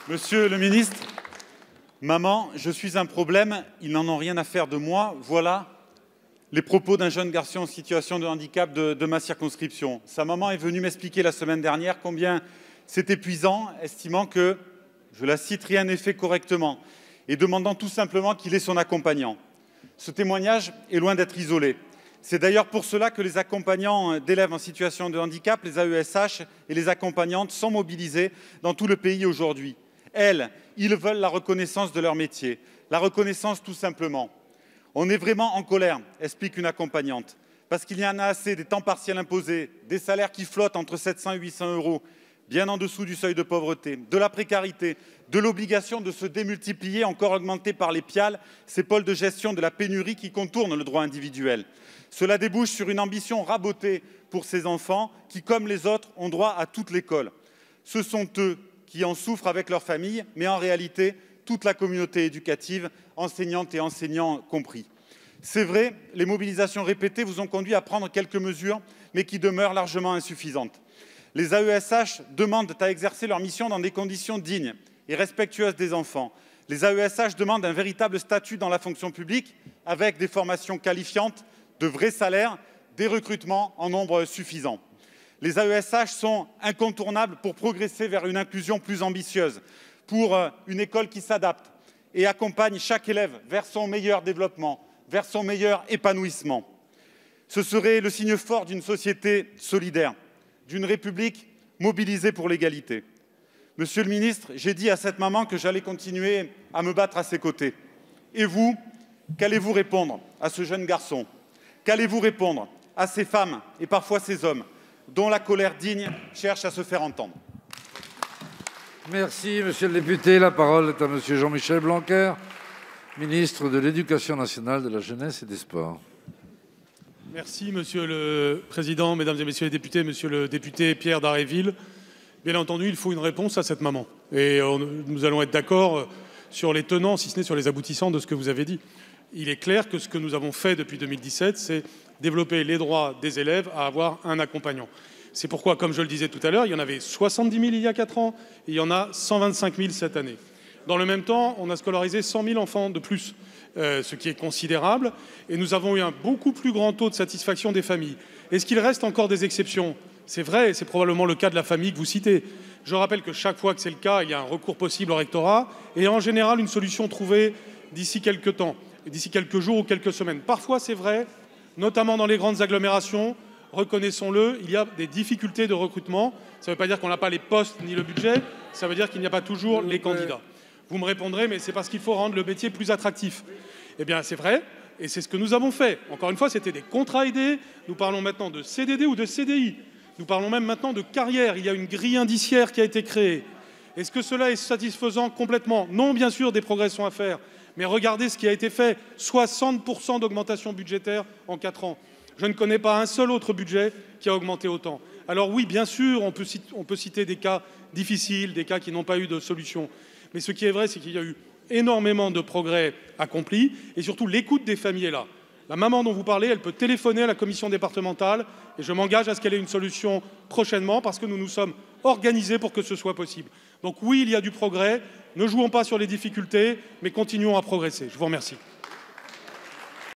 Monsieur le ministre, maman, je suis un problème, ils n'en ont rien à faire de moi. Voilà les propos d'un jeune garçon en situation de handicap de ma circonscription. Sa maman est venue m'expliquer la semaine dernière combien c'est épuisant, estimant que, je la cite, rien n'est fait correctement et demandant tout simplement qu'il ait son accompagnant. Ce témoignage est loin d'être isolé. C'est d'ailleurs pour cela que les accompagnants d'élèves en situation de handicap, les AESH et les accompagnantes sont mobilisés dans tout le pays aujourd'hui. Ils veulent la reconnaissance de leur métier, la reconnaissance tout simplement. On est vraiment en colère, explique une accompagnante, parce qu'il y en a assez des temps partiels imposés, des salaires qui flottent entre 700 et 800 €, bien en dessous du seuil de pauvreté, de la précarité, de l'obligation de se démultiplier, encore augmentée par les PIAL, ces pôles de gestion de la pénurie qui contournent le droit individuel. Cela débouche sur une ambition rabotée pour ces enfants qui, comme les autres, ont droit à toute l'école. Ce sont eux qui en souffrent avec leur famille, mais en réalité, toute la communauté éducative, enseignantes et enseignants compris. C'est vrai, les mobilisations répétées vous ont conduit à prendre quelques mesures, mais qui demeurent largement insuffisantes. Les AESH demandent à exercer leur mission dans des conditions dignes et respectueuses des enfants. Les AESH demandent un véritable statut dans la fonction publique, avec des formations qualifiantes, de vrais salaires, des recrutements en nombre suffisant. Les AESH sont incontournables pour progresser vers une inclusion plus ambitieuse, pour une école qui s'adapte et accompagne chaque élève vers son meilleur développement, vers son meilleur épanouissement. Ce serait le signe fort d'une société solidaire, d'une République mobilisée pour l'égalité. Monsieur le ministre, j'ai dit à cette maman que j'allais continuer à me battre à ses côtés. Et vous, qu'allez-vous répondre à ce jeune garçon? Qu'allez-vous répondre à ces femmes et parfois ces hommes dont la colère digne cherche à se faire entendre? Merci, monsieur le député. La parole est à monsieur Jean-Michel Blanquer, ministre de l'Éducation nationale, de la jeunesse et des sports. Merci, monsieur le président, mesdames et messieurs les députés, monsieur le député Pierre Dharréville. Bien entendu, il faut une réponse à cette maman. Et nous allons être d'accord sur les tenants, si ce n'est sur les aboutissants de ce que vous avez dit. Il est clair que ce que nous avons fait depuis 2017, c'est développer les droits des élèves à avoir un accompagnant. C'est pourquoi, comme je le disais tout à l'heure, il y en avait 70 000 il y a 4 ans et il y en a 125 000 cette année. Dans le même temps, on a scolarisé 100 000 enfants de plus, ce qui est considérable, et nous avons eu un beaucoup plus grand taux de satisfaction des familles. Est-ce qu'il reste encore des exceptions? C'est vrai, c'est probablement le cas de la famille que vous citez. Je rappelle que chaque fois que c'est le cas, il y a un recours possible au rectorat et en général une solution trouvée d'ici quelques temps, d'ici quelques jours ou quelques semaines. Parfois, c'est vrai, notamment dans les grandes agglomérations, reconnaissons-le, il y a des difficultés de recrutement. Ça ne veut pas dire qu'on n'a pas les postes ni le budget, ça veut dire qu'il n'y a pas toujours les candidats. Vous me répondrez, mais c'est parce qu'il faut rendre le métier plus attractif. Eh bien, c'est vrai, et c'est ce que nous avons fait. Encore une fois, c'était des contrats aidés. Nous parlons maintenant de CDD ou de CDI. Nous parlons même maintenant de carrière. Il y a une grille indiciaire qui a été créée. Est-ce que cela est satisfaisant complètement? Non, bien sûr, des progrès sont à faire. Mais regardez ce qui a été fait. 60% d'augmentation budgétaire en 4 ans. Je ne connais pas un seul autre budget qui a augmenté autant. Alors oui, bien sûr, on peut citer des cas difficiles, des cas qui n'ont pas eu de solution. Mais ce qui est vrai, c'est qu'il y a eu énormément de progrès accomplis et surtout l'écoute des familles est là. La maman dont vous parlez, elle peut téléphoner à la commission départementale et je m'engage à ce qu'elle ait une solution prochainement parce que nous nous sommes organisés pour que ce soit possible. Donc oui, il y a du progrès. Ne jouons pas sur les difficultés, mais continuons à progresser. Je vous remercie.